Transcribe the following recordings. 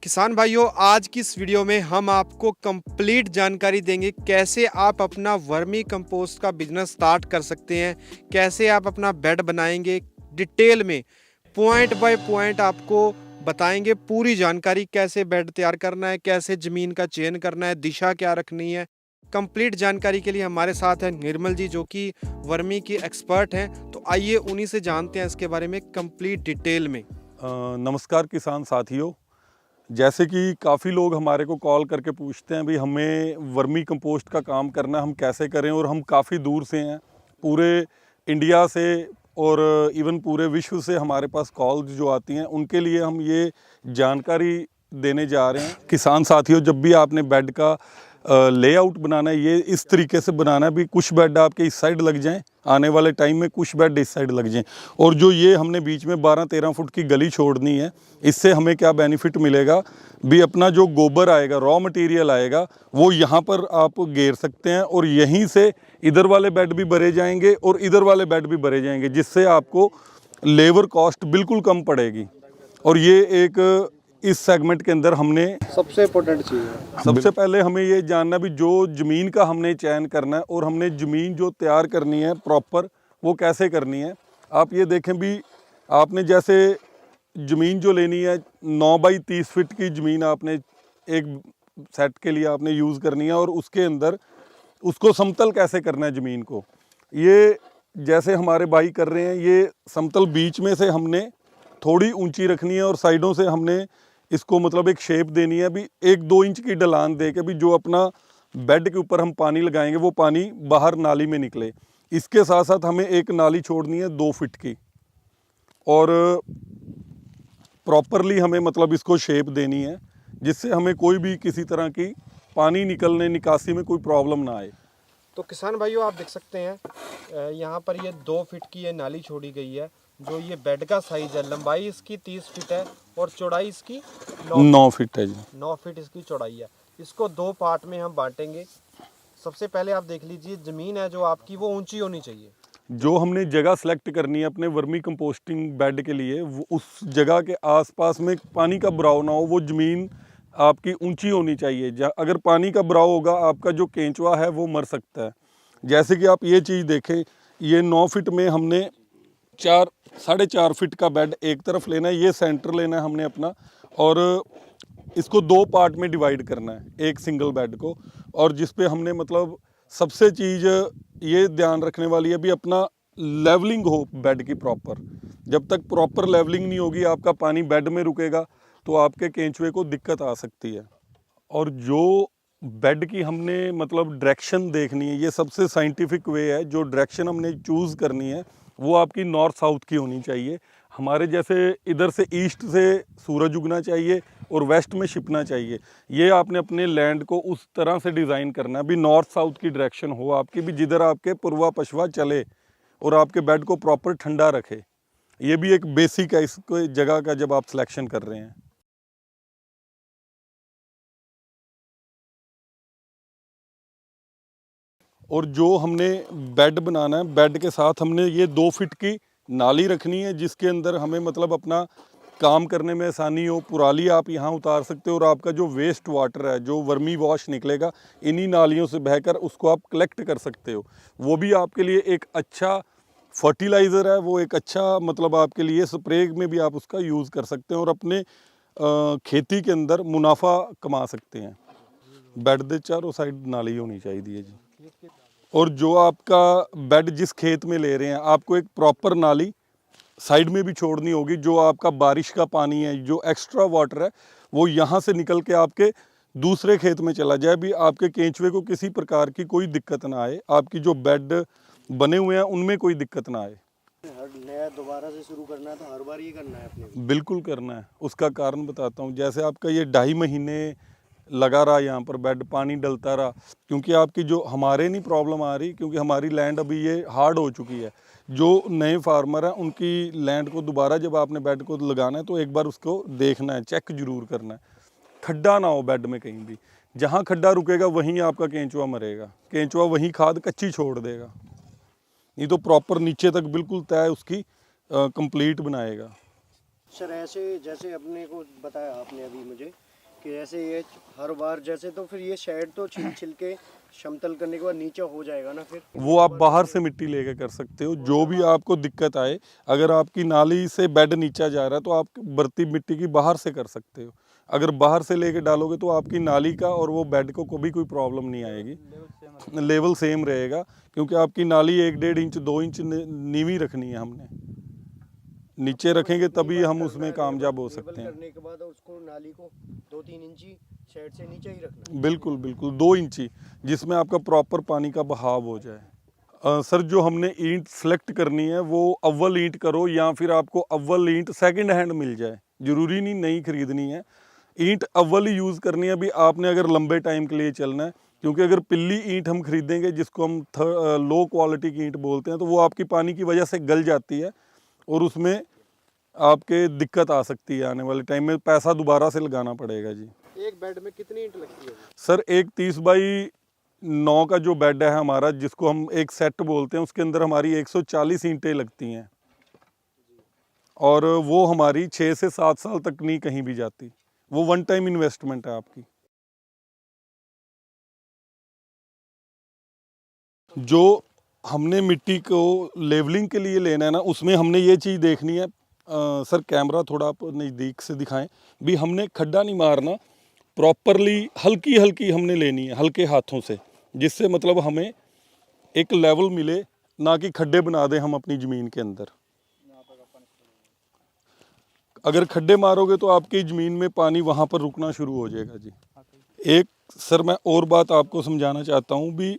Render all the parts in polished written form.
किसान भाइयों, आज की इस वीडियो में हम आपको कंप्लीट जानकारी देंगे कैसे आप अपना वर्मी कंपोस्ट का बिजनेस स्टार्ट कर सकते हैं, कैसे आप अपना बेड बनाएंगे। डिटेल में पॉइंट बाय पॉइंट आपको बताएंगे पूरी जानकारी, कैसे बेड तैयार करना है, कैसे ज़मीन का चयन करना है, दिशा क्या रखनी है। कंप्लीट जानकारी के लिए हमारे साथ हैं निर्मल जी, जो कि वर्मी की एक्सपर्ट हैं। तो आइए उन्हीं से जानते हैं इसके बारे में कंप्लीट डिटेल में। नमस्कार किसान साथियों। जैसे कि काफ़ी लोग हमारे को कॉल करके पूछते हैं, भाई हमें वर्मी कंपोस्ट का काम करना है, हम कैसे करें। और हम काफ़ी दूर से हैं, पूरे इंडिया से और इवन पूरे विश्व से हमारे पास कॉल्स जो आती हैं, उनके लिए हम ये जानकारी देने जा रहे हैं। किसान साथियों, जब भी आपने बेड का लेआउट बनाना है, ये इस तरीके से बनाना है भी कुछ बेड आपके इस साइड लग जाएं, आने वाले टाइम में कुछ बेड इस साइड लग जाएं। और जो ये हमने बीच में 12-13 फुट की गली छोड़नी है, इससे हमें क्या बेनिफिट मिलेगा भी, अपना जो गोबर आएगा, रॉ मटेरियल आएगा, वो यहाँ पर आप गेर सकते हैं और यहीं से इधर वाले बेड भी भरे जाएंगे और इधर वाले बेड भी भरे जाएंगे, जिससे आपको लेबर कॉस्ट बिल्कुल कम पड़ेगी। और ये एक इस सेगमेंट के अंदर हमने सबसे इम्पोर्टेंट चीज़ है, सबसे पहले हमें ये जानना भी जो ज़मीन का हमने चयन करना है और हमने ज़मीन जो तैयार करनी है प्रॉपर, वो कैसे करनी है। आप ये देखें भी, आपने जैसे ज़मीन जो लेनी है 9 बाई 30 फीट की ज़मीन आपने एक सेट के लिए आपने यूज़ करनी है, और उसके अंदर उसको समतल कैसे करना है ज़मीन को। ये जैसे हमारे भाई कर रहे हैं, ये समतल बीच में से हमने थोड़ी ऊंची रखनी है और साइडों से हमने इसको मतलब एक शेप देनी है भी, 1-2 इंच की ढलान दे के भी जो अपना बेड के ऊपर हम पानी लगाएंगे वो पानी बाहर नाली में निकले। इसके साथ साथ हमें एक नाली छोड़नी है 2 फीट की, और प्रॉपरली हमें मतलब इसको शेप देनी है, जिससे हमें कोई भी किसी तरह की पानी निकलने निकासी में कोई प्रॉब्लम ना आए। तो किसान भाइयों, आप देख सकते हैं यहाँ पर ये 2 फीट की ये नाली छोड़ी गई है। जो ये बेड का साइज है, लंबाई इसकी 30 फीट है और चौड़ाई इसकी 9 फीट है जी। 9 फीट इसकी चौड़ाई है। इसको 2 पार्ट में हम बांटेंगे। सबसे पहले आप देख लीजिए, ज़मीन है जो आपकी वो ऊंची होनी चाहिए। जो हमने जगह सेलेक्ट करनी है अपने वर्मी कंपोस्टिंग बेड के लिए, वो उस जगह के आसपास में पानी का भराव ना हो, वो ज़मीन आपकी ऊंची होनी चाहिए। अगर पानी का भराव होगा, आपका जो केंचुआ है वो मर सकता है। जैसे कि आप ये चीज़ देखें, ये 9 फीट में हमने 4-4.5 फीट का बेड एक तरफ लेना है, ये सेंटर लेना है हमने अपना, और इसको 2 पार्ट में डिवाइड करना है एक सिंगल बेड को। और जिस पे हमने मतलब सबसे चीज़ ये ध्यान रखने वाली है भी, अपना लेवलिंग हो बेड की प्रॉपर। जब तक प्रॉपर लेवलिंग नहीं होगी, आपका पानी बेड में रुकेगा तो आपके केंचुए को दिक्कत आ सकती है। और जो बेड की हमने मतलब डायरेक्शन देखनी है, ये सबसे साइंटिफिक वे है। जो डायरेक्शन हमने चूज़ करनी है वो आपकी नॉर्थ साउथ की होनी चाहिए। हमारे जैसे इधर से ईस्ट से सूरज उगना चाहिए और वेस्ट में छिपना चाहिए। ये आपने अपने लैंड को उस तरह से डिज़ाइन करना है भी, नॉर्थ साउथ की डायरेक्शन हो आपकी भी, जिधर आपके पूर्वा पश्चिमा चले और आपके बेड को प्रॉपर ठंडा रखे। ये भी एक बेसिक है इसको जगह का, जब आप सिलेक्शन कर रहे हैं। और जो हमने बेड बनाना है, बेड के साथ हमने ये 2 फीट की नाली रखनी है, जिसके अंदर हमें मतलब अपना काम करने में आसानी हो। पुराली आप यहाँ उतार सकते हो, और आपका जो वेस्ट वाटर है, जो वर्मी वॉश निकलेगा, इन्हीं नालियों से बहकर उसको आप कलेक्ट कर सकते हो। वो भी आपके लिए एक अच्छा फर्टिलाइज़र है, वो एक अच्छा मतलब आपके लिए स्प्रे में भी आप उसका यूज़ कर सकते हैं और अपने खेती के अंदर मुनाफा कमा सकते हैं। बेड के चारों साइड नाली होनी चाहिए जी। और जो आपका बेड जिस खेत में ले रहे हैं, आपको एक प्रॉपर नाली साइड में भी छोड़नी होगी। जो आपका बारिश का पानी है, जो एक्स्ट्रा वाटर है, वो यहाँ से निकल के आपके दूसरे खेत में चला जाए भी, आपके केंचुए को किसी प्रकार की कोई दिक्कत ना आए, आपकी जो बेड बने हुए हैं उनमें कोई दिक्कत ना आए। नया दोबारा से शुरू करना है तो हर बार ये करना है अपने? बिल्कुल करना है। उसका कारण बताता हूँ। जैसे आपका ये 2.5 महीने लगा रहा यहाँ पर बेड, पानी डलता रहा, क्योंकि आपकी जो हमारे नहीं प्रॉब्लम आ रही, क्योंकि हमारी लैंड अभी ये हार्ड हो चुकी है। जो नए फार्मर हैं उनकी लैंड को दोबारा जब आपने बेड को लगाना है तो एक बार उसको देखना है, चेक जरूर करना है, खड्डा ना हो बेड में कहीं भी। जहाँ खड्डा रुकेगा वहीं आपका केंचुआ मरेगा, केंचुआ वहीं खाद कच्ची छोड़ देगा, नहीं तो प्रॉपर नीचे तक बिल्कुल तय उसकी कंप्लीट बनाएगा। सर ऐसे जैसे अपने को बताया आपने अभी मुझे कि ऐसे ये हर बार जैसे, तो फिर ये शेड तो छिल छिल के समतल करने के बाद नीचे हो जाएगा ना फिर? वो आप बाहर से मिट्टी लेके कर सकते हो, जो भी आपको दिक्कत आए। अगर आपकी नाली से बेड नीचा जा रहा है तो आप बर्ती मिट्टी की बाहर से कर सकते हो। अगर बाहर से लेके डालोगे तो आपकी नाली का और वो बेड को कभी कोई प्रॉब्लम नहीं आएगी, लेवल सेम रहेगा। क्योंकि आपकी नाली 1-1.5 इंच 2 इंच नीवी रखनी है हमने, नीचे रखेंगे तभी हम उसमें कामयाब हो सकते हैं। करने के बाद उसको नाली को 2-3 इंची शेड से नीचे ही रखना है। बिल्कुल बिल्कुल 2 इंची, जिसमें आपका प्रॉपर पानी का बहाव हो जाए। सर जो हमने ईंट सेलेक्ट करनी है वो अव्वल ईंट करो, या फिर आपको अव्वल ईंट सेकंड हैंड मिल जाए, ज़रूरी नहीं नई खरीदनी है। ईंट अव्वल ही यूज़ करनी है भी आपने, अगर लंबे टाइम के लिए चलना है। क्योंकि अगर पिल्ली ईंट हम खरीदेंगे, जिसको हम लो क्वालिटी की ईंट बोलते हैं, तो वो आपकी पानी की वजह से गल जाती है और उसमें आपके दिक्कत आ सकती है। आने वाले टाइम में पैसा दोबारा से लगाना पड़ेगा जी। एक बेड में कितनी ईंट लगती है? सर एक 30x9 का जो बेड है हमारा, जिसको हम एक सेट बोलते हैं, उसके अंदर हमारी 140 ईंटें लगती हैं और वो हमारी 6 से 7 साल तक नहीं कहीं भी जाती। वो वन टाइम इन्वेस्टमेंट है आपकी। जो हमने मिट्टी को लेवलिंग के लिए लेना है ना, उसमें हमने ये चीज़ देखनी है। सर कैमरा थोड़ा आप नज़दीक से दिखाएं भी। हमने खड्डा नहीं मारना, प्रॉपरली हल्की हल्की हमने लेनी है, हल्के हाथों से, जिससे मतलब हमें एक लेवल मिले, ना कि खड्डे बना दें हम अपनी ज़मीन के अंदर। अगर खड्डे मारोगे तो आपकी ज़मीन में पानी वहाँ पर रुकना शुरू हो जाएगा जी। एक सर मैं और बात आपको समझाना चाहता हूँ भी,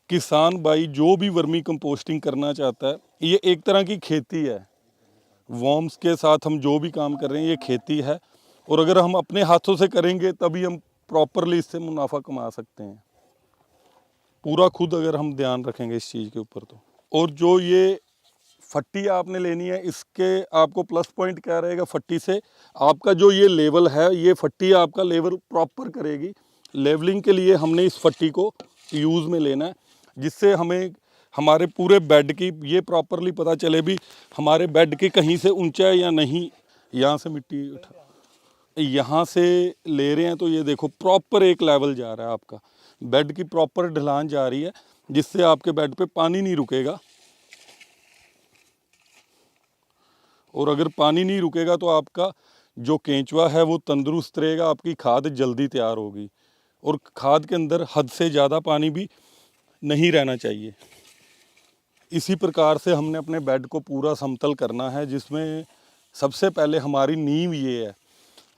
किसान भाई जो भी वर्मी कंपोस्टिंग करना चाहता है, ये एक तरह की खेती है। वॉर्म्स के साथ हम जो भी काम कर रहे हैं ये खेती है, और अगर हम अपने हाथों से करेंगे तभी हम प्रॉपरली इससे मुनाफा कमा सकते हैं, पूरा खुद अगर हम ध्यान रखेंगे इस चीज़ के ऊपर तो। और जो ये फट्टी आपने लेनी है, इसके आपको प्लस पॉइंट क्या रहेगा, फट्टी से आपका जो ये लेवल है, ये फट्टी आपका लेवल प्रॉपर करेगी। लेवलिंग के लिए हमने इस फट्टी को यूज़ में लेना है, जिससे हमें हमारे पूरे बेड की ये प्रॉपरली पता चले भी हमारे बेड की कहीं से ऊंचा है या नहीं। यहाँ से मिट्टी उठा, यहाँ से ले रहे हैं तो ये देखो प्रॉपर एक लेवल जा रहा है आपका, बेड की प्रॉपर ढलान जा रही है, जिससे आपके बेड पे पानी नहीं रुकेगा। और अगर पानी नहीं रुकेगा तो आपका जो केंचुआ है वो तंदुरुस्त रहेगा, आपकी खाद जल्दी तैयार होगी। और खाद के अंदर हद से ज़्यादा पानी भी नहीं रहना चाहिए। इसी प्रकार से हमने अपने बेड को पूरा समतल करना है, जिसमें सबसे पहले हमारी नींव ये है।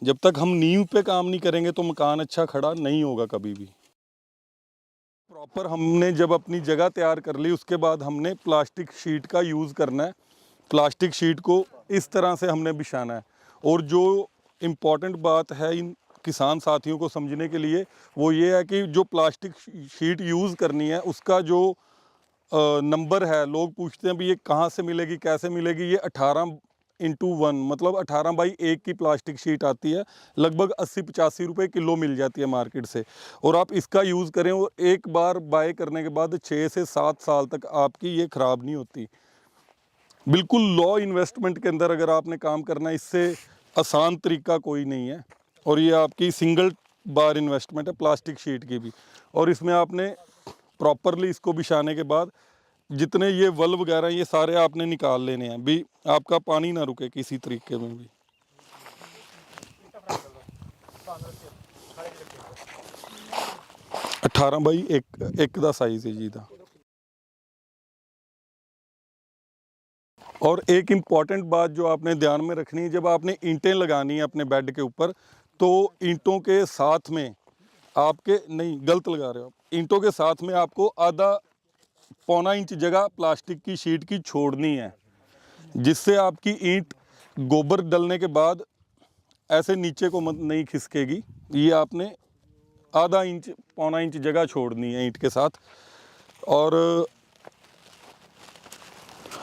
जब तक हम नींव पे काम नहीं करेंगे तो मकान अच्छा खड़ा नहीं होगा कभी भी। प्रॉपर हमने जब अपनी जगह तैयार कर ली, उसके बाद हमने प्लास्टिक शीट का यूज़ करना है। प्लास्टिक शीट को इस तरह से हमने बिछाना है। और जो इम्पॉर्टेंट बात है इन किसान साथियों को समझने के लिए, वो ये है कि जो प्लास्टिक शीट यूज़ करनी है, उसका जो नंबर है, लोग पूछते हैं भी ये कहाँ से मिलेगी, कैसे मिलेगी। ये 18x1 मतलब 18x1 की प्लास्टिक शीट आती है, लगभग 80-85 रुपये किलो मिल जाती है मार्केट से। और आप इसका यूज़ करें, और एक बार बाय करने के बाद 6 से 7 साल तक आपकी ये ख़राब नहीं होती। बिल्कुल लो इन्वेस्टमेंट के अंदर अगर आपने काम करना है, इससे आसान तरीका कोई नहीं है। और ये आपकी सिंगल बार इन्वेस्टमेंट है प्लास्टिक शीट की भी। और इसमें आपने प्रॉपरली इसको बिछाने के बाद जितने ये वल वगैरह ये सारे आपने निकाल लेने हैं भी, आपका पानी ना रुके किसी तरीके में भी। अठारह बाई एक का साइज है जी दा। और एक इम्पॉर्टेंट बात जो आपने ध्यान में रखनी है, जब आपने ईंटें लगानी है अपने बेड के ऊपर, तो ईंटों के साथ में आपके, नहीं गलत लगा रहे हो आप, ईंटों के साथ में आपको आधा पौना इंच जगह प्लास्टिक की शीट की छोड़नी है, जिससे आपकी ईंट गोबर डलने के बाद ऐसे नीचे को नहीं खिसकेगी। ये आपने आधा इंच पौना इंच जगह छोड़नी है ईंट के साथ, और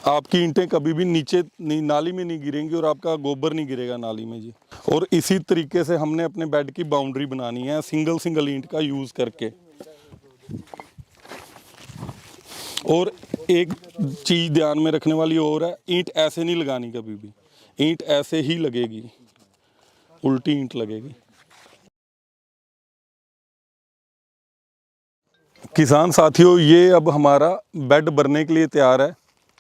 आपकी ईंटें कभी भी नीचे नहीं, नाली में नहीं गिरेंगी, और आपका गोबर नहीं गिरेगा नाली में जी। और इसी तरीके से हमने अपने बेड की बाउंड्री बनानी है, सिंगल ईंट का यूज़ करके। और एक चीज़ ध्यान में रखने वाली और है, ईंट ऐसे नहीं लगानी कभी भी। ईंट ऐसे ही लगेगी, उल्टी ईंट लगेगी। किसान साथियों, ये अब हमारा बेड भरने के लिए तैयार है,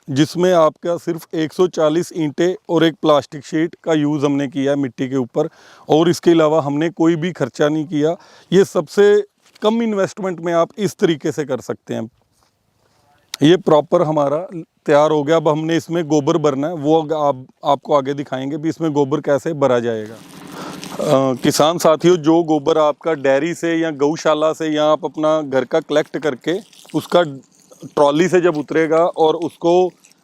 जिसमें आपका सिर्फ 140 ईंटें और एक प्लास्टिक शीट का यूज़ हमने किया है मिट्टी के ऊपर, और इसके अलावा हमने कोई भी खर्चा नहीं किया। ये सबसे कम इन्वेस्टमेंट में आप इस तरीके से कर सकते हैं। ये प्रॉपर हमारा तैयार हो गया। अब हमने इसमें गोबर भरना है, वो आपको आगे दिखाएंगे भी इसमें गोबर कैसे भरा जाएगा। किसान साथियों, जो गोबर आपका डेयरी से या गौशाला से या आप अपना घर का कलेक्ट करके उसका ट्रॉली से जब उतरेगा और उसको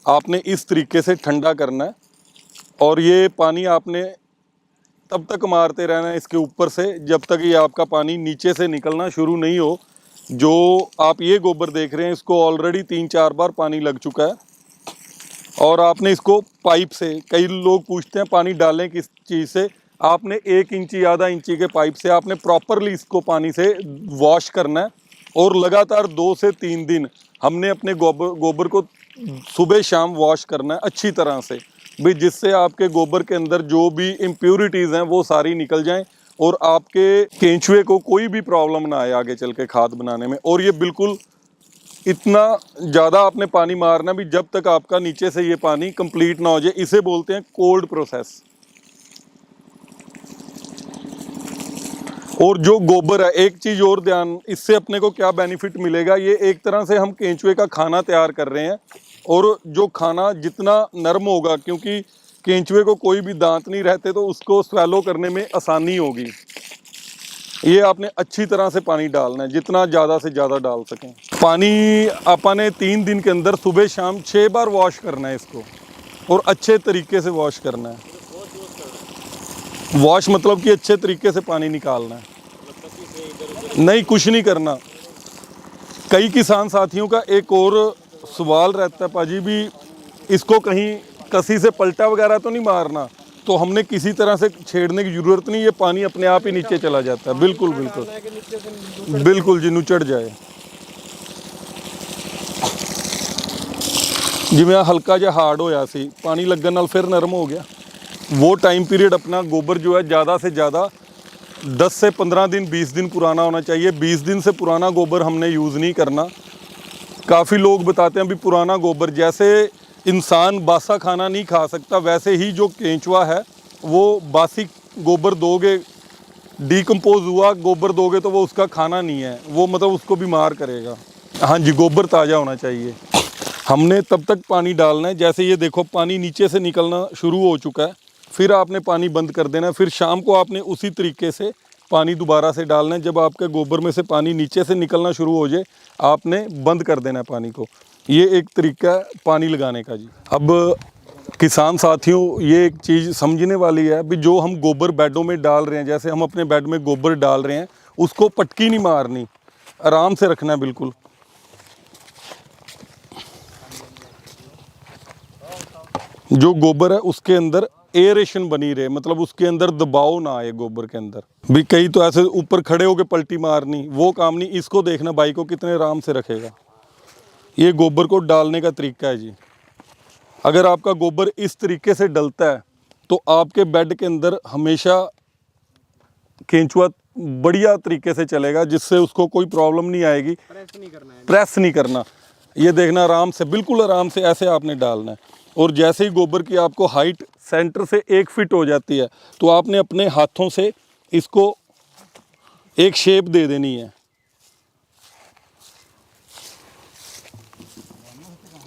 आपने इस तरीके से ठंडा करना है, और ये पानी आपने तब तक मारते रहना है इसके ऊपर से जब तक ये आपका पानी नीचे से निकलना शुरू नहीं हो। जो आप ये गोबर देख रहे हैं, इसको ऑलरेडी 3-4 बार पानी लग चुका है, और आपने इसको पाइप से, कई लोग पूछते हैं पानी डालें किस चीज़ से, आपने 1 इंची आधा इंची के पाइप से आपने प्रॉपरली इसको पानी से वॉश करना है, और लगातार 2 से 3 दिन हमने अपने गोबर को सुबह शाम वॉश करना है अच्छी तरह से भी, जिससे आपके गोबर के अंदर जो भी इम्प्योरिटीज़ हैं वो सारी निकल जाएं और आपके केंचुए को कोई भी प्रॉब्लम ना आए आगे चल के खाद बनाने में। और ये बिल्कुल इतना ज़्यादा आपने पानी मारना भी जब तक आपका नीचे से ये पानी कंप्लीट ना हो जाए। इसे बोलते हैं कोल्ड प्रोसेस। और जो गोबर है, एक चीज़ और ध्यान, इससे अपने को क्या बेनिफिट मिलेगा, ये एक तरह से हम केंचुए का खाना तैयार कर रहे हैं, और जो खाना जितना नरम होगा, क्योंकि केंचुए को कोई भी दांत नहीं रहते तो उसको स्वेलो करने में आसानी होगी। ये आपने अच्छी तरह से पानी डालना है, जितना ज़्यादा से ज़्यादा डाल सकें। पानी आपने 3 दिन के अंदर सुबह शाम 6 बार वॉश करना है इसको, और अच्छे तरीके से वॉश करना है। वॉश मतलब कि अच्छे तरीके से पानी निकालना है, नहीं कुछ नहीं करना। कई किसान साथियों का एक और सवाल रहता है, पाजी भी इसको कहीं कसी से पलटा वगैरह तो नहीं मारना, तो हमने किसी तरह से छेड़ने की ज़रूरत नहीं, ये पानी अपने आप ही नीचे चला जाता है। बिल्कुल बिल्कुल बिल्कुल जी, नुचड़ जाए। जिवें हल्का जिहा हार्ड होया सी, पानी लगन नाल फिर नरम हो गया। वो टाइम पीरियड अपना गोबर जो है ज़्यादा से ज़्यादा 10 से 15 दिन 20 दिन पुराना होना चाहिए। 20 दिन से पुराना गोबर हमने यूज़ नहीं करना। काफ़ी लोग बताते हैं भी पुराना गोबर, जैसे इंसान बासा खाना नहीं खा सकता, वैसे ही जो केंचुआ है वो बासी गोबर दोगे, डिकम्पोज हुआ गोबर दोगे तो वो उसका खाना नहीं है, वो मतलब उसको बीमार करेगा। हाँ जी, गोबर ताज़ा होना चाहिए। हमने तब तक पानी डालना है, जैसे ये देखो पानी नीचे से निकलना शुरू हो चुका है, फिर आपने पानी बंद कर देना है। फिर शाम को आपने उसी तरीके से पानी दोबारा से डालना है। जब आपके गोबर में से पानी नीचे से निकलना शुरू हो जाए, आपने बंद कर देना है पानी को। ये एक तरीका है पानी लगाने का जी। अब किसान साथियों, ये एक चीज़ समझने वाली है भी, जो हम गोबर बेडों में डाल रहे हैं, जैसे हम अपने बेड में गोबर डाल रहे हैं, उसको पटकी नहीं मारनी, आराम से रखना है बिल्कुल। जो गोबर है उसके अंदर एयरेशन बनी रहे, मतलब उसके अंदर दबाव ना आए गोबर के अंदर भी। कई तो ऐसे ऊपर खड़े होके पलटी मारनी, वो काम नहीं। इसको देखना बाई को कितने आराम से रखेगा। ये गोबर को डालने का तरीका है जी। अगर आपका गोबर इस तरीके से डलता है तो आपके बेड के अंदर हमेशा केंचुआ बढ़िया तरीके से चलेगा, जिससे उसको कोई प्रॉब्लम नहीं आएगी। प्रेस नहीं करना, ये देखना आराम से, बिल्कुल आराम से ऐसे आपने डालना है। और जैसे ही गोबर की आपको हाइट सेंटर से 1 फीट हो जाती है, तो आपने अपने हाथों से इसको एक शेप दे देनी है।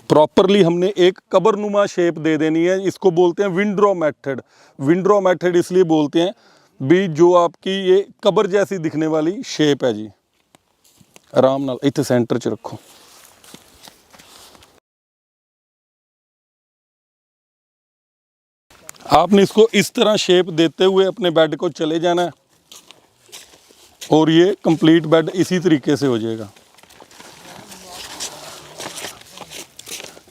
प्रॉपरली हमने एक कबरनुमा शेप दे देनी है। इसको बोलते हैं विंड्रो मेथड। विंड्रो मेथड इसलिए बोलते हैं भी, जो आपकी ये कबर जैसी दिखने वाली शेप है जी। आराम नाल इत्थे सेंटर च रखो। आपने इसको इस तरह शेप देते हुए अपने बेड को चले जाना है, और ये कंप्लीट बेड इसी तरीके से हो जाएगा।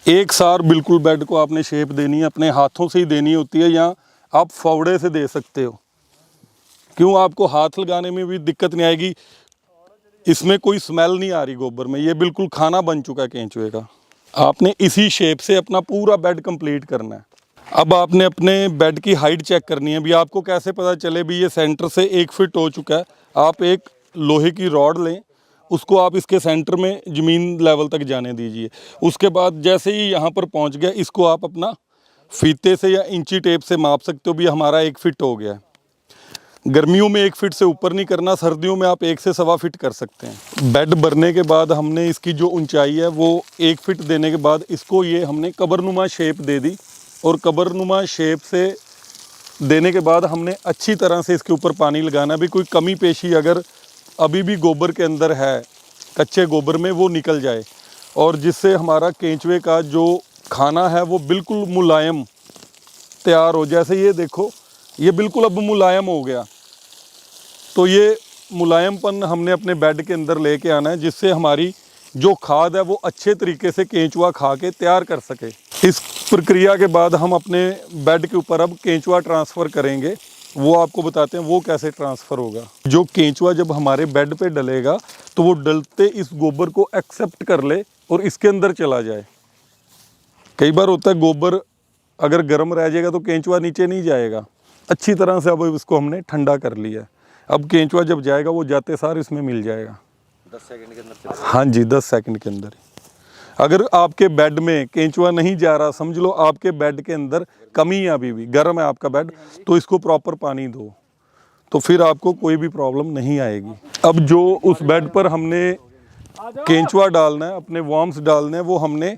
एक सार बिल्कुल बेड को आपने शेप देनी है, अपने हाथों से ही देनी होती है, या आप फावड़े से दे सकते हो। क्यों, आपको हाथ लगाने में भी दिक्कत नहीं आएगी। इसमें कोई स्मेल नहीं आ रही गोबर में, ये बिल्कुल खाना बन चुका है केंचुए का। आपने इसी शेप से अपना पूरा बेड कंप्लीट करना है। अब आपने अपने बेड की हाइट चेक करनी है। भी आपको कैसे पता चले भी ये सेंटर से 1 फीट हो चुका है। आप एक लोहे की रॉड लें, उसको आप इसके सेंटर में ज़मीन लेवल तक जाने दीजिए। उसके बाद जैसे ही यहाँ पर पहुँच गया, इसको आप अपना फीते से या इंची टेप से माप सकते हो भी हमारा 1 फीट हो गया है। गर्मियों में 1 फीट से ऊपर नहीं करना, सर्दियों में आप 1 से सवा फीट कर सकते हैं। बेड भरने के बाद हमने इसकी जो ऊंचाई है वो 1 फीट देने के बाद इसको ये हमने कबरनुमा शेप दे दी, और कबरनुमा शेप से देने के बाद हमने अच्छी तरह से इसके ऊपर पानी लगाना भी, कोई कमी पेशी अगर अभी भी गोबर के अंदर है, कच्चे गोबर में, वो निकल जाए, और जिससे हमारा केंचुए का जो खाना है वो बिल्कुल मुलायम तैयार हो। जैसे ये देखो, ये बिल्कुल अब मुलायम हो गया। तो ये मुलायमपन हमने अपने बेड के अंदर लेके आना है, जिससे हमारी जो खाद है वो अच्छे तरीके से केंचुआ खा के तैयार कर सके। इस प्रक्रिया के बाद हम अपने बेड के ऊपर अब केंचुआ ट्रांसफ़र करेंगे। वो आपको बताते हैं वो कैसे ट्रांसफ़र होगा। जो केंचुआ जब हमारे बेड पे डलेगा तो वो डलते इस गोबर को एक्सेप्ट कर ले और इसके अंदर चला जाए। कई बार होता है गोबर अगर गर्म रह जाएगा तो केंचुआ नीचे नहीं जाएगा। अच्छी तरह से अब इसको हमने ठंडा कर लिया। अब केंचुआ जब जाएगा वो जाते सार इसमें मिल जाएगा 10 सेकंड के अंदर। हाँ जी, 10 सेकंड के अंदर। अगर आपके बेड में केंचुआ नहीं जा रहा, समझ लो आपके बेड के अंदर कमी है, अभी भी गर्म है आपका बेड, तो इसको प्रॉपर पानी दो, तो फिर आपको कोई भी प्रॉब्लम नहीं आएगी। अब जो उस बेड पर हमने केंचुआ डालना है, अपने वर्म्स डालने हैं, वो हमने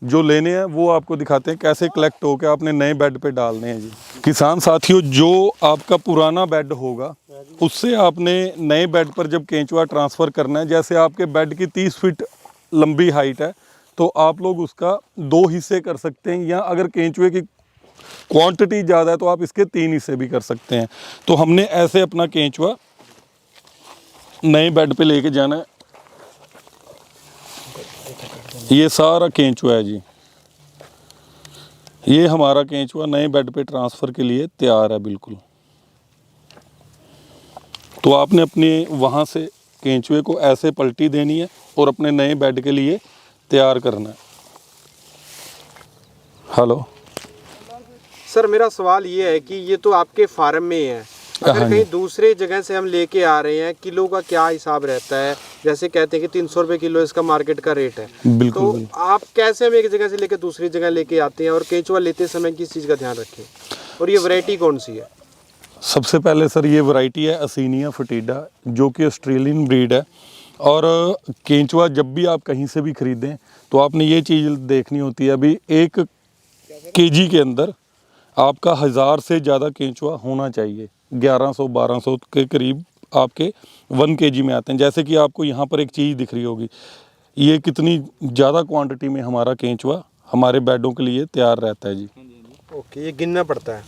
जो लेने हैं वो आपको दिखाते हैं कैसे कलेक्ट होकर आपने नए बेड पे डालने हैं जी। किसान साथियों, जो आपका पुराना बेड होगा उससे आपने नए बेड पर जब केंचुआ ट्रांसफ़र करना है, जैसे आपके बेड की 30 फीट लंबी हाइट है, तो आप लोग उसका 2 हिस्से कर सकते हैं, या अगर केंचुए की क्वांटिटी ज़्यादा है तो आप इसके 3 हिस्से भी कर सकते हैं। तो हमने ऐसे अपना केंचुआ नए बेड पे लेके जाना है। ये सारा केंचुआ है जी, ये हमारा केंचुआ नए बेड पे ट्रांसफ़र के लिए तैयार है बिल्कुल। तो आपने अपने वहाँ से केंचुए को ऐसे पलटी देनी है और अपने नए बेड के लिए तैयार करना है। हेलो सर, मेरा सवाल ये है कि ये तो आपके फार्म में है, अगर हाँ जी। कहीं दूसरे जगह से हम लेके आ रहे हैं, किलो का क्या हिसाब रहता है? जैसे कहते हैं कि 300 रुपये किलो इसका मार्केट का रेट है। बिल्कुल, तो बिल्कुल। आप कैसे हम एक जगह से लेकर दूसरी जगह लेके आते हैं, और केंचुआ लेते समय किस चीज़ का ध्यान रखें, और ये वैरायटी कौन सी है? सबसे पहले सर ये वैरायटी है असीनिया फटीडा, जो कि ऑस्ट्रेलियन ब्रीड है। और केंचुआ जब भी आप कहीं से भी ख़रीदें तो आपने ये चीज़ देखनी होती है, अभी 1 केजी के अंदर आपका 1000 से ज़्यादा केंचुआ होना चाहिए। 1100-1200 के करीब आपके 1 केजी में आते हैं। जैसे कि आपको यहाँ पर एक चीज़ दिख रही होगी, ये कितनी ज़्यादा क्वांटिटी में हमारा केंचुआ हमारे बेडों के लिए तैयार रहता है जी। ओके, ये गिनना पड़ता है।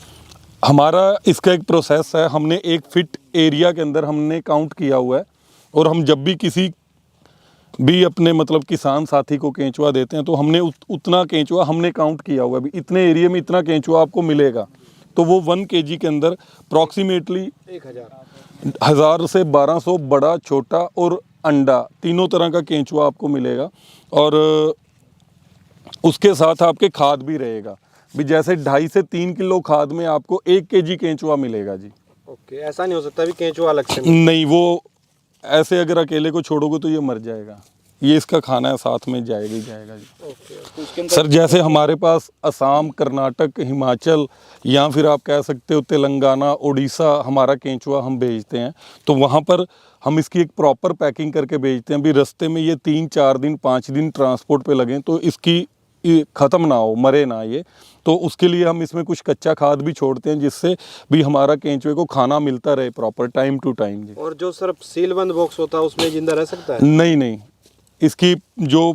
हमारा इसका एक प्रोसेस है, हमने 1 फीट एरिया के अंदर हमने काउंट किया हुआ है, और हम जब भी किसी भी अपने मतलब किसान साथी को केंचुआ देते हैं तो हमने उतना केंचुआ हमने काउंट किया हुआ है, भी इतने एरिया में इतना केंचुआ आपको मिलेगा। तो वो 1 केजी के अंदर अप्रॉक्सीमेटली 1000 से 1200 बड़ा, छोटा और अंडा तीनों तरह का केंचुआ आपको मिलेगा। और उसके साथ आपके खाद भी रहेगा, भी जैसे 2.5 से 3 किलो खाद में आपको 1 केजी केंचुआ मिलेगा जी। ओके, ऐसा नहीं हो सकता भी केंचुआ अलग से मिले। नहीं, वो ऐसे अगर अकेले को छोड़ोगे तो ये मर जाएगा, ये इसका खाना है, साथ में जाएगा ही जाएगा जी। ओके, सर जैसे हमारे पास असम, कर्नाटक, हिमाचल, या फिर आप कह सकते हो तेलंगाना, उड़ीसा हमारा केंचुआ हम भेजते हैं, तो वहाँ पर हम इसकी एक प्रॉपर पैकिंग करके भेजते हैं। भी रास्ते में ये 3-4 दिन 5 दिन ट्रांसपोर्ट पे लगें तो इसकी ख़त्म ना हो, मरे ना ये, तो उसके लिए हम इसमें कुछ कच्चा खाद भी छोड़ते हैं, जिससे भी हमारा केंचुए को खाना मिलता रहे प्रॉपर टाइम टू टाइम जी। और जो सर सीलबंद बॉक्स होता है उसमें जिंदा रह सकता है? नहीं नहीं, इसकी जो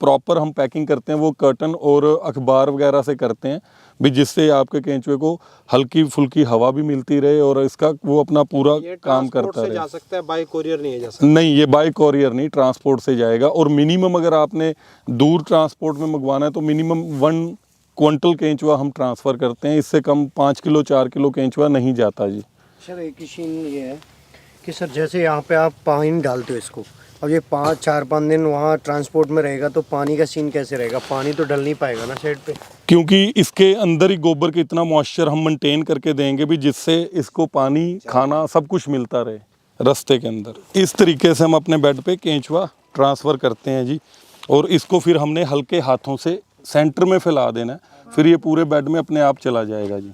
प्रॉपर हम पैकिंग करते हैं वो कर्टन और अखबार वगैरह से करते हैं, भी जिससे आपके केंचुए को हल्की फुल्की हवा भी मिलती रहे और इसका वो अपना पूरा काम करता रहे। जा सकता है, बाय कोरियर नहीं है जा सकता? नहीं, ये बाय कोरियर नहीं, ट्रांसपोर्ट से जाएगा। और मिनिमम अगर आपने दूर ट्रांसपोर्ट में मंगवाना है तो मिनिमम 1 क्विंटल केंचुआ हम ट्रांसफ़र करते हैं, इससे कम 5 किलो 4 किलो केंचुआ नहीं जाता जी। सर एक ही सीन ये है कि सर जैसे यहाँ पे आप पानी डालते हो इसको, अब ये 4-5 दिन वहाँ ट्रांसपोर्ट में रहेगा तो पानी का सीन कैसे रहेगा? पानी तो डल नहीं पाएगा ना शेड पे। क्योंकि इसके अंदर ही गोबर का इतना मॉइस्चर हम मेंटेन करके देंगे भी, जिससे इसको पानी खाना सब कुछ मिलता रहे रास्ते के अंदर। इस तरीके से हम अपने बेड पे केंचुआ ट्रांसफ़र करते हैं जी, और इसको फिर हमने हल्के हाथों से सेंटर में फैला देना है, फिर ये पूरे बेड में अपने आप चला जाएगा जी,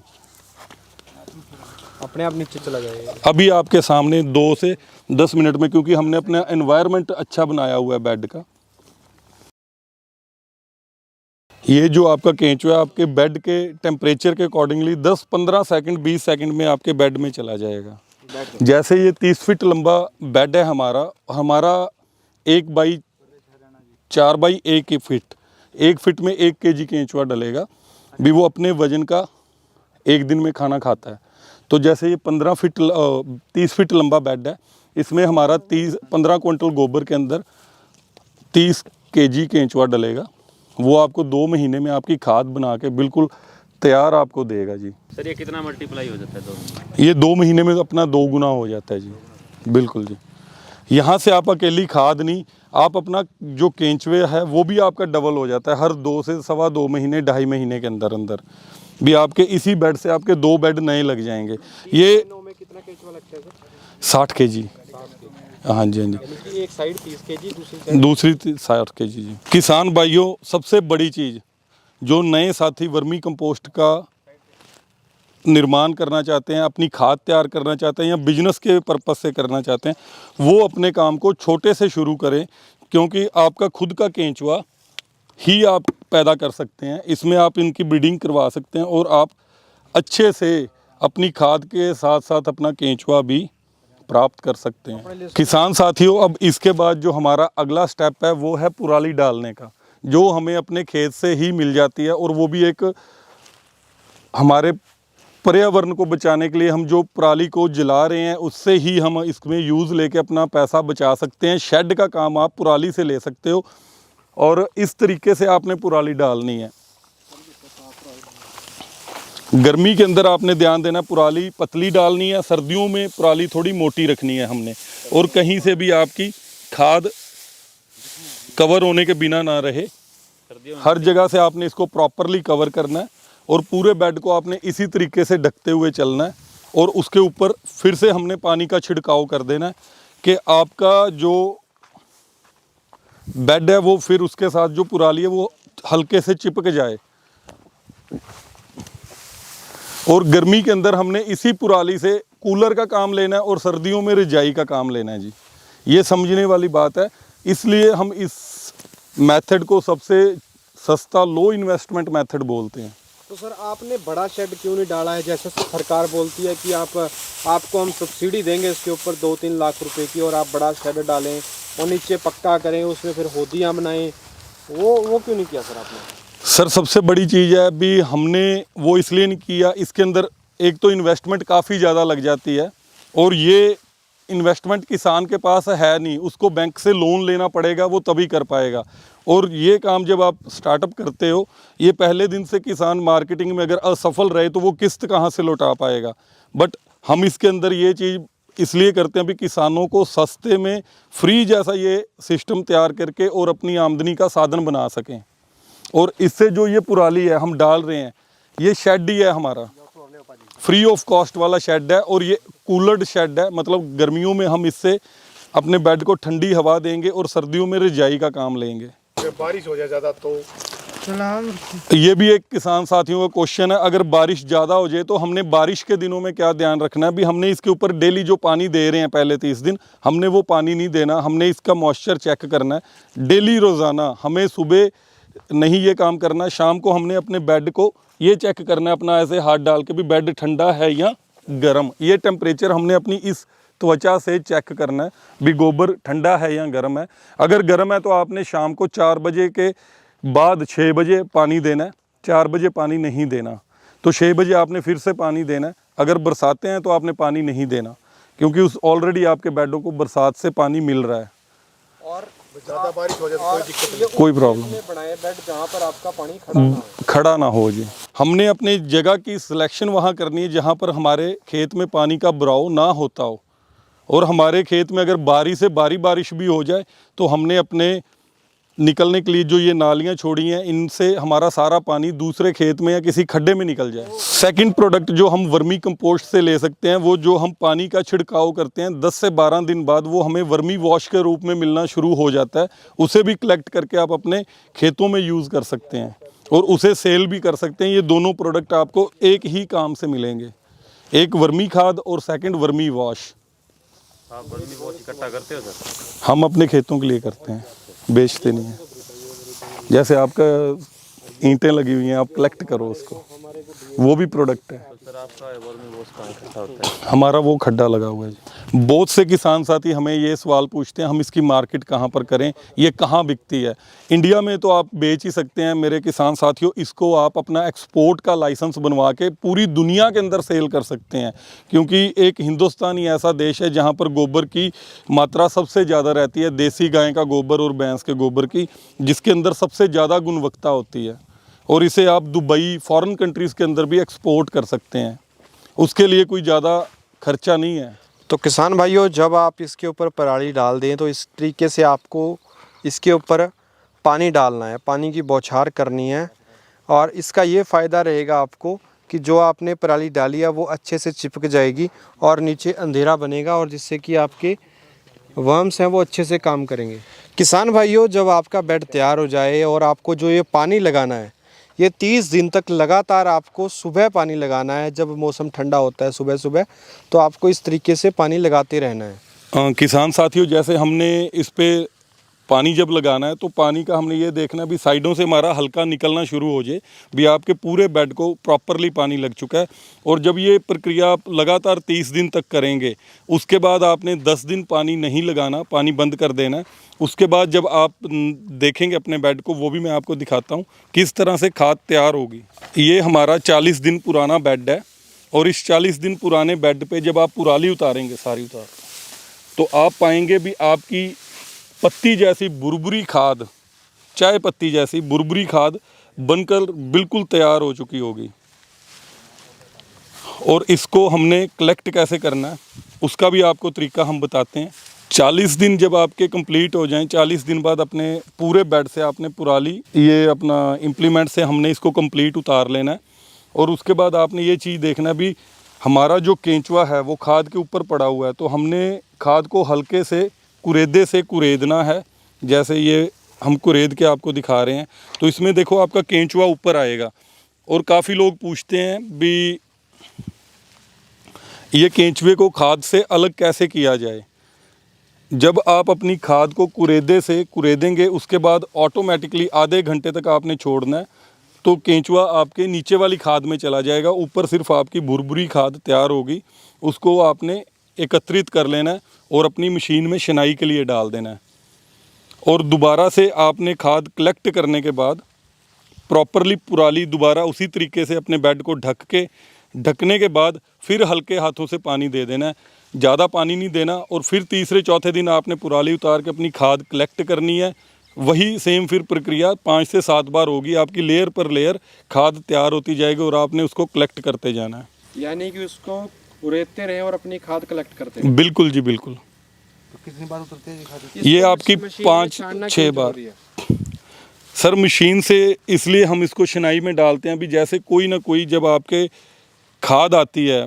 अपने आप नीचे चला जाएगा। अभी आपके सामने 2 से 10 मिनट में, क्योंकि हमने अपना एनवायरनमेंट अच्छा बनाया हुआ है बेड का। ये जो आपका केंचुआ है आपके बेड के टेम्परेचर के अकॉर्डिंगली 10-15 सेकंड 20 सेकंड में आपके बेड में चला जाएगा। जैसे ये 30 फीट लंबा बेड है हमारा 1 बाई 4 बाई 1 फीट, 1 फीट में 1 kg केंचुआ डलेगा भी, वो अपने वजन का 1 दिन में खाना खाता है। तो जैसे ये 30 फीट लंबा बेड है, इसमें हमारा 15 क्विंटल गोबर के अंदर 30 kg केंचुआ डलेगा। वो आपको 2 महीने में आपकी खाद बना के बिल्कुल तैयार आपको देगा जी। सर ये कितना मल्टीप्लाई हो जाता है 2 महीने? ये 2 महीने में अपना 2 गुना हो जाता है जी, बिल्कुल जी। यहाँ से आप अकेली खाद नहीं, आप अपना जो केंचुए है वो भी आपका डबल हो जाता है हर 2 से सवा 2 महीने 2.5 महीने के अंदर अंदर भी आपके इसी बेड से आपके 2 बेड नए लग जाएंगे। ये में कितना केंचुआ लगता है सर? 60 kg। हाँ जी, हाँ जी। यानी कि एक साइड 30 kg, दूसरी 60 kg जी। किसान भाइयों, सबसे बड़ी चीज़ जो नए साथी वर्मी कंपोस्ट का निर्माण करना चाहते हैं, अपनी खाद तैयार करना चाहते हैं या बिजनेस के पर्पज से करना चाहते हैं, वो अपने काम को छोटे से शुरू करें, क्योंकि आपका खुद का केंचुआ ही आप पैदा कर सकते हैं। इसमें आप इनकी ब्रीडिंग करवा सकते हैं और आप अच्छे से अपनी खाद के साथ साथ अपना केंचुआ भी प्राप्त कर सकते हैं। किसान साथियों, अब इसके बाद जो हमारा अगला स्टेप है वो है पुराली डालने का, जो हमें अपने खेत से ही मिल जाती है, और वो भी एक हमारे पर्यावरण को बचाने के लिए हम जो पराली को जला रहे हैं उससे ही हम इसमें यूज़ लेके अपना पैसा बचा सकते हैं। शेड का काम आप पुराली से ले सकते हो, और इस तरीके से आपने पुराली डालनी है। गर्मी के अंदर आपने ध्यान देना, पुराली पतली डालनी है, सर्दियों में पुराली थोड़ी मोटी रखनी है हमने, और कहीं से भी आपकी खाद कवर होने के बिना ना रहे। हर जगह से आपने इसको प्रॉपरली कवर करना है, और पूरे बेड को आपने इसी तरीके से ढकते हुए चलना है, और उसके ऊपर फिर से हमने पानी का छिड़काव कर देना है कि आपका जो बेड है वो फिर उसके साथ जो पुराली है वो हल्के से चिपक जाए। और गर्मी के अंदर हमने इसी पुराली से कूलर का काम लेना है, और सर्दियों में रजाई का काम लेना है जी। ये समझने वाली बात है, इसलिए हम इस मेथड को सबसे सस्ता लो इन्वेस्टमेंट मेथड बोलते हैं। तो सर आपने बड़ा शेड क्यों नहीं डाला है? जैसे सरकार बोलती है कि आपको हम सब्सिडी देंगे इसके ऊपर 2-3 लाख रुपए की, और आप बड़ा शेड डालें और नीचे पक्का करें, उसमें फिर होदियाँ बनाएं, वो क्यों नहीं किया सर आपने? सर सबसे बड़ी चीज़ है भी, हमने वो इसलिए नहीं किया, इसके अंदर एक तो इन्वेस्टमेंट काफ़ी ज़्यादा लग जाती है, और ये इन्वेस्टमेंट किसान के पास है नहीं, उसको बैंक से लोन लेना पड़ेगा, वो तभी कर पाएगा। और ये काम जब आप स्टार्टअप करते हो, ये पहले दिन से किसान मार्केटिंग में अगर असफल रहे तो वो किस्त कहाँ से लौटा पाएगा। बट हम इसके अंदर ये चीज़ इसलिए करते हैं भी किसानों को सस्ते में फ्री जैसा ये सिस्टम तैयार करके और अपनी आमदनी का साधन बना सकें। और इससे जो ये पुराली है हम डाल रहे हैं, ये शेड ही है हमारा, फ्री ऑफ कॉस्ट वाला शेड है, और ये कूलर्ड शेड है, मतलब गर्मियों में हम इससे अपने बेड को ठंडी हवा देंगे और सर्दियों में रजाई का काम लेंगे। बारिश हो जाए ज़्यादा तो ये भी एक किसान साथियों का क्वेश्चन है, अगर बारिश ज़्यादा हो जाए तो हमने बारिश के दिनों में क्या ध्यान रखना है भी, हमने इसके ऊपर डेली जो पानी दे रहे हैं पहले 30 दिन हमने वो पानी नहीं देना, हमने इसका मॉइस्चर चेक करना है डेली रोज़ाना। हमें सुबह नहीं ये काम करना, शाम को हमने अपने बेड को ये चेक करना है अपना ऐसे हाथ डाल के भी बेड ठंडा है या गर्म। ये टेम्परेचर हमने अपनी इस त्वचा से चेक करना है भी गोबर ठंडा है या गर्म है। अगर गर्म है तो आपने शाम को 4 बजे के बाद 6 बजे पानी देना है, 4 बजे पानी नहीं देना, तो 6 बजे आपने फिर से पानी देना है। अगर बरसातें हैं तो आपने पानी नहीं देना, क्योंकि उस ऑलरेडी आपके बेडों को बरसात से पानी मिल रहा है। और ज़्यादा बारिश हो जाए तो कोई दिक्कत नहीं, कोई प्रॉब्लम नहीं। बनाए बेड जहाँ पर आपका पानी खड़ा ना हो। खड़ा ना हो जी। हमने अपनी जगह की सिलेक्शन वहाँ करनी है जहाँ पर हमारे खेत में पानी का बहाव ना होता हो, और हमारे खेत में अगर बारिश भी हो जाए तो हमने अपने निकलने के लिए जो ये नालियाँ छोड़ी हैं, इनसे हमारा सारा पानी दूसरे खेत में या किसी खड्डे में निकल जाए। सेकंड प्रोडक्ट जो हम वर्मी कंपोस्ट से ले सकते हैं, वो जो हम पानी का छिड़काव करते हैं 10 से 12 दिन बाद वो हमें वर्मी वॉश के रूप में मिलना शुरू हो जाता है। उसे भी कलेक्ट करके आप अपने खेतों में यूज़ कर सकते हैं और उसे सेल भी कर सकते हैं। ये दोनों प्रोडक्ट आपको एक ही काम से मिलेंगे, एक वर्मी खाद और सेकंड वर्मी वॉश। आप वर्मी वॉश इकट्ठा करते हो सर? हम अपने खेतों के लिए करते हैं, बेचते नहीं हैं। जैसे आपका ईंटें लगी हुई हैं, आप कलेक्ट करो उसको, वो भी प्रोडक्ट है। तो सर आपका वर्मी वॉश कहाँ इकट्ठा होता है? हमारा वो खड्डा लगा हुआ है जी। बहुत से किसान साथी हमें ये सवाल पूछते हैं हम इसकी मार्केट कहाँ पर करें, ये कहाँ बिकती है। इंडिया में तो आप बेच ही सकते हैं मेरे किसान साथियों, इसको आप अपना एक्सपोर्ट का लाइसेंस बनवा के पूरी दुनिया के अंदर सेल कर सकते हैं, क्योंकि एक हिंदुस्तान ही ऐसा देश है जहाँ पर गोबर की मात्रा सबसे ज़्यादा रहती है, देसी गाय का गोबर और भैंस के गोबर की, जिसके अंदर सबसे ज़्यादा गुणवत्ता होती है। और इसे आप दुबई, फॉरेन कंट्रीज़ के अंदर भी एक्सपोर्ट कर सकते हैं, उसके लिए कोई ज़्यादा खर्चा नहीं है। तो किसान भाइयों, जब आप इसके ऊपर पराली डाल दें तो इस तरीके से आपको इसके ऊपर पानी डालना है, पानी की बौछार करनी है। और इसका ये फ़ायदा रहेगा आपको कि जो आपने पराली डाली है वो अच्छे से चिपक जाएगी और नीचे अंधेरा बनेगा, और जिससे कि आपके वर्म्स हैं वो अच्छे से काम करेंगे। किसान भाइयों, जब आपका बेड तैयार हो जाए और आपको जो ये पानी लगाना है, ये 30 दिन तक लगातार आपको सुबह पानी लगाना है। जब मौसम ठंडा होता है सुबह सुबह, तो आपको इस तरीके से पानी लगाते रहना है। किसान साथियों, जैसे हमने इस पे पानी जब लगाना है तो पानी का हमने ये देखना भी साइडों से हमारा हल्का निकलना शुरू हो जाए, भी आपके पूरे बेड को प्रॉपरली पानी लग चुका है। और जब ये प्रक्रिया आप लगातार 30 दिन तक करेंगे, उसके बाद आपने 10 दिन पानी नहीं लगाना, पानी बंद कर देना है। उसके बाद जब आप देखेंगे अपने बेड को, वो भी मैं आपको दिखाता हूँ किस तरह से खाद तैयार होगी। ये हमारा 40 दिन पुराना बेड है, और इस 40 दिन पुराने बेड पे जब आप पुराली उतारेंगे, सारी उतार, तो आप पाएंगे भी आपकी पत्ती जैसी बुरबुरी खाद, चाय पत्ती जैसी बुरबुरी खाद बनकर बिल्कुल तैयार हो चुकी होगी। और इसको हमने कलेक्ट कैसे करना है उसका भी आपको तरीका हम बताते हैं। 40 दिन जब आपके कंप्लीट हो जाएं, 40 दिन बाद अपने पूरे बेड से आपने पुराली ये अपना इम्प्लीमेंट से हमने इसको कंप्लीट उतार लेना है। और उसके बाद आपने ये चीज़ देखना भी हमारा जो केंचुआ है वो खाद के ऊपर पड़ा हुआ है, तो हमने खाद को हल्के से कुरेदे से कुरेदना है। जैसे ये हम कुरेद के आपको दिखा रहे हैं, तो इसमें देखो आपका केंचुआ ऊपर आएगा। और काफ़ी लोग पूछते हैं भी ये केंचुए को खाद से अलग कैसे किया जाए। जब आप अपनी खाद को कुरेदे से कुरेदेंगे, उसके बाद ऑटोमेटिकली आधे घंटे तक आपने छोड़ना है, तो केंचुआ आपके नीचे वाली खाद में चला जाएगा, ऊपर सिर्फ आपकी भुरभुरी खाद तैयार होगी। उसको आपने एकत्रित कर लेना है और अपनी मशीन में शनाई के लिए डाल देना है। और दोबारा से आपने खाद कलेक्ट करने के बाद प्रॉपरली पुराली दोबारा उसी तरीके से अपने बेड को ढकने के बाद फिर हल्के हाथों से पानी दे देना है, ज़्यादा पानी नहीं देना। और फिर तीसरे चौथे दिन आपने पुराली उतार के अपनी खाद कलेक्ट करनी है। वही सेम फिर प्रक्रिया 5 से 7 बार होगी, आपकी लेयर पर लेयर खाद तैयार होती जाएगी और आपने उसको कलेक्ट करते जाना है। यानी कि उसको उड़ेते रहें और अपनी खाद कलेक्ट करते हैं। बिल्कुल जी, बिल्कुल। तो कितनी बार उतरते हैं खाद? ये आपकी 5-6 बार। सर मशीन से इसलिए हम इसको शनाई में डालते हैं भी जैसे कोई ना कोई जब आपके खाद आती है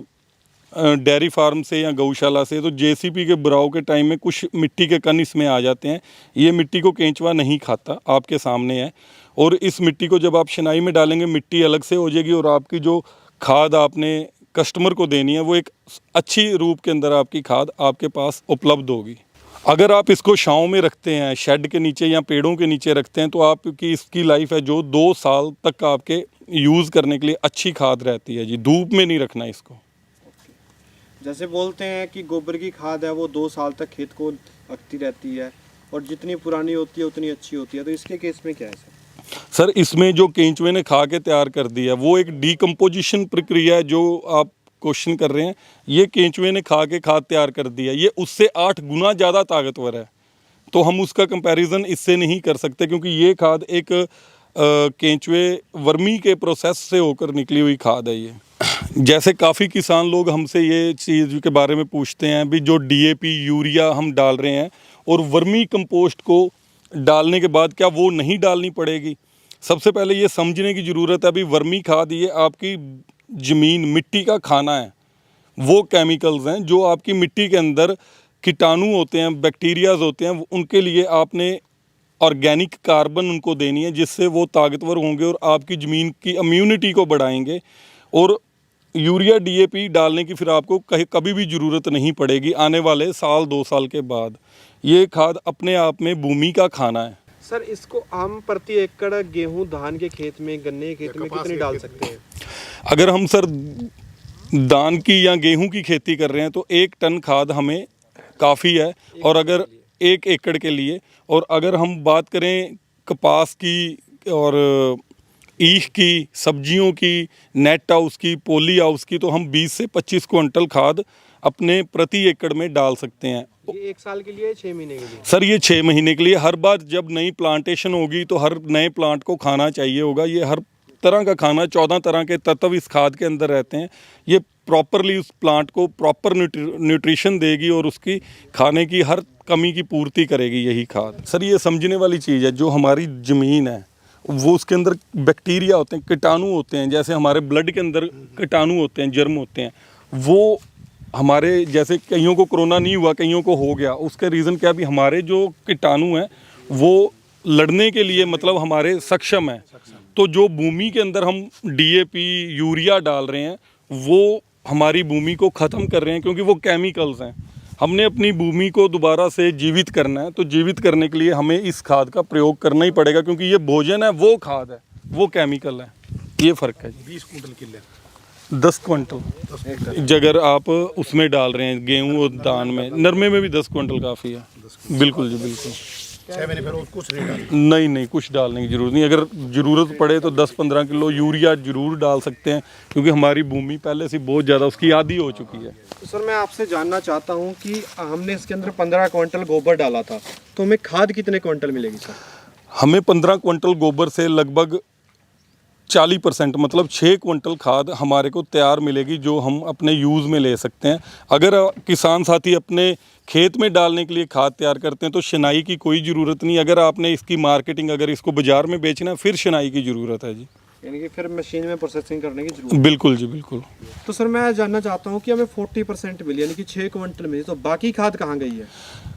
डेयरी फार्म से या गौशाला से, तो जेसीपी के बुराव के टाइम में कुछ मिट्टी के कण इसमें आ जाते हैं। ये मिट्टी को केंचुआ नहीं खाता, आपके सामने है। और इस मिट्टी को जब आप शनाई में डालेंगे, मिट्टी अलग से हो जाएगी और आपकी जो खाद आपने कस्टमर को देनी है वो एक अच्छी रूप के अंदर आपकी खाद आपके पास उपलब्ध होगी। अगर आप इसको छांव में रखते हैं, शेड के नीचे या पेड़ों के नीचे रखते हैं, तो आपकी इसकी लाइफ है जो 2 साल तक आपके यूज़ करने के लिए अच्छी खाद रहती है जी। धूप में नहीं रखना इसको। जैसे बोलते हैं कि गोबर की खाद है वो 2 साल तक खेत को रखती रहती है और जितनी पुरानी होती है उतनी अच्छी होती है, तो इसके केस में क्या है सर? इसमें जो केंचुए ने खा के तैयार कर दिया वो एक डीकम्पोजिशन प्रक्रिया है जो आप क्वेश्चन कर रहे हैं। ये केंचुए ने खा के खाद तैयार कर दिया, ये उससे 8 गुना ज़्यादा ताकतवर है। तो हम उसका कंपैरिजन इससे नहीं कर सकते, क्योंकि ये खाद एक केंचुए वर्मी के प्रोसेस से होकर निकली हुई खाद है ये। जैसे काफ़ी किसान लोग हमसे ये चीज़ के बारे में पूछते हैं भी जो डीएपी यूरिया हम डाल रहे हैं और वर्मी कंपोस्ट को डालने के बाद क्या वो नहीं डालनी पड़ेगी। सबसे पहले ये समझने की ज़रूरत है, अभी वर्मी खाद ये आपकी ज़मीन मिट्टी का खाना है। वो केमिकल्स हैं जो आपकी मिट्टी के अंदर कीटाणु होते हैं, बैक्टीरियाज होते हैं, उनके लिए आपने ऑर्गेनिक कार्बन उनको देनी है जिससे वो ताकतवर होंगे और आपकी ज़मीन की इम्यूनिटी को बढ़ाएंगे। और यूरिया डीएपी डालने की फिर आपको कभी भी ज़रूरत नहीं पड़ेगी आने वाले साल 2 साल के बाद। ये खाद अपने आप में भूमि का खाना है। सर इसको हम प्रति एकड़ गेहूं धान के खेत में, गन्ने के खेत में कितनी डाल सकते हैं? अगर हम सर धान की या गेहूं की खेती कर रहे हैं तो 1 टन खाद हमें काफ़ी है। और अगर 1 एकड़ के लिए, और अगर हम बात करें कपास की और ईख की, सब्जियों की, नेट हाउस की, पॉली हाउस की, तो हम 20 से 25 क्विंटल खाद अपने प्रति एकड़ में डाल सकते हैं। ये 1 साल के लिए, 6 महीने के लिए? सर ये 6 महीने के लिए। हर बार जब नई प्लांटेशन होगी तो हर नए प्लांट को खाना चाहिए होगा। ये हर तरह का खाना, 14 तरह के तत्व इस खाद के अंदर रहते हैं। ये प्रॉपरली उस प्लांट को प्रॉपर न्यूट्रिशन देगी और उसकी खाने की हर कमी की पूर्ति करेगी यही खाद। सर ये समझने वाली चीज़ है, जो हमारी ज़मीन है वो उसके अंदर बैक्टीरिया होते हैं, कीटाणु होते हैं। जैसे हमारे ब्लड के अंदर कीटाणु होते हैं, जर्म होते हैं। वो हमारे, जैसे कईयों को कोरोना नहीं हुआ, कईयों को हो गया, उसका रीज़न क्या भी हमारे जो कीटाणु हैं वो लड़ने के लिए मतलब हमारे सक्षम है। तो जो भूमि के अंदर हम डीएपी यूरिया डाल रहे हैं वो हमारी भूमि को ख़त्म कर रहे हैं, क्योंकि वो केमिकल्स हैं। हमने अपनी भूमि को दोबारा से जीवित करना है, तो जीवित करने के लिए हमें इस खाद का प्रयोग करना ही पड़ेगा, क्योंकि ये भोजन है, वो खाद है, वो केमिकल है। ये फ़र्क है जी। 20 कुंटल किले 10 क्विंटल अगर आप उसमें डाल रहे हैं, गेहूँ और धान में, नरमे में भी 10 क्विंटल काफ़ी है। बिल्कुल जी बिल्कुल। 6 महीने फिर कुछ नहीं डाल। नहीं, कुछ डालने की ज़रूरत नहीं। अगर ज़रूरत पड़े तो 10-15 किलो यूरिया ज़रूर डाल सकते हैं, क्योंकि हमारी भूमि पहले से बहुत ज़्यादा उसकी आदी हो चुकी है। तो सर मैं आपसे जानना चाहता हूँ कि हमने इसके अंदर 15 क्विंटल गोबर डाला था, तो हमें खाद कितने क्विंटल मिलेगी सर? हमें 15 क्विंटल गोबर से लगभग 40% मतलब 6 क्विंटल खाद हमारे को तैयार मिलेगी, जो हम अपने यूज़ में ले सकते हैं। अगर किसान साथी अपने खेत में डालने के लिए खाद तैयार करते हैं तो शिनाई की कोई ज़रूरत नहीं। अगर आपने इसकी मार्केटिंग, अगर इसको बाज़ार में बेचना है, फिर शिनाई की ज़रूरत है जी। यानी कि फिर मशीन में प्रोसेसिंग करने की जरूरत है। बिल्कुल जी बिल्कुल। तो सर मैं जानना चाहता हूँ कि हमें 40% मिली, यानी कि 6 क्विंटल मिली, तो बाकी खाद कहाँ गई है?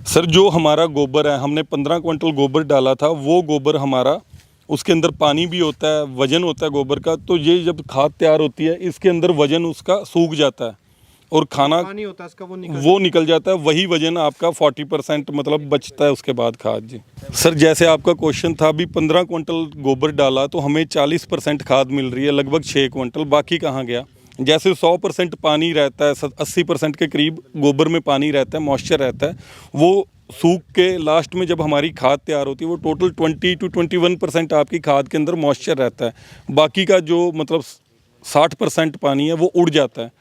सर जो हमारा गोबर है, हमने 15 क्विंटल गोबर डाला था, वो गोबर हमारा, उसके अंदर पानी भी होता है, वज़न होता है गोबर का। तो ये जब खाद तैयार होती है, इसके अंदर वज़न उसका सूख जाता है और खाना पानी होता है इसका, वो निकल जाता है। वही वज़न आपका 40% मतलब बचता है उसके बाद खाद जी। सर जैसे आपका क्वेश्चन था, अभी 15 क्विंटल गोबर डाला तो हमें 40% खाद मिल रही है, लगभग 6 क्विंटल। बाकी कहाँ गया? जैसे 100% पानी रहता है, 80% के करीब गोबर में पानी रहता है, मॉइस्चर रहता है, वो सूख के लास्ट में जब हमारी खाद तैयार होती है, वो टोटल 20 to 21% आपकी खाद के अंदर मॉइस्चर रहता है। बाकी का जो मतलब 60% पानी है वो उड़ जाता है।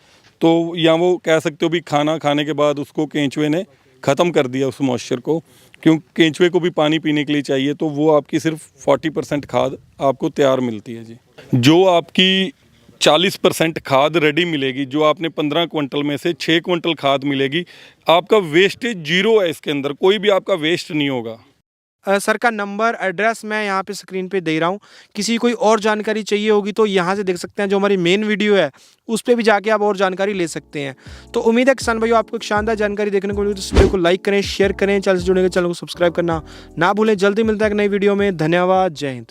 तो या वो कह सकते हो भी खाना खाने के बाद उसको केंचुए ने ख़त्म कर दिया उस मॉइस्चर को, क्योंकि केंचुए को भी पानी पीने के लिए चाहिए। तो वो आपकी सिर्फ 40% खाद आपको तैयार मिलती है जी। जो आपकी 40% खाद रेडी मिलेगी, जो आपने 15 क्विंटल में से 6 क्विंटल खाद मिलेगी, आपका वेस्टेज 0 है। इसके अंदर कोई भी आपका वेस्ट नहीं होगा। सर का नंबर, एड्रेस मैं यहाँ पे स्क्रीन पे दे रहा हूँ। किसी कोई और जानकारी चाहिए होगी तो यहाँ से देख सकते हैं, जो हमारी मेन वीडियो है उस पर भी जाके आप और जानकारी ले सकते हैं। तो उम्मीद है किसान भाइयों आपको एक शानदार जानकारी देखने को मिली। तो इस वीडियो को लाइक करें, शेयर करें, चैनल से जुड़ने के चैनल को सब्सक्राइब करना ना भूलें। जल्दी मिलता है एक नई वीडियो में। धन्यवाद, जय हिंद।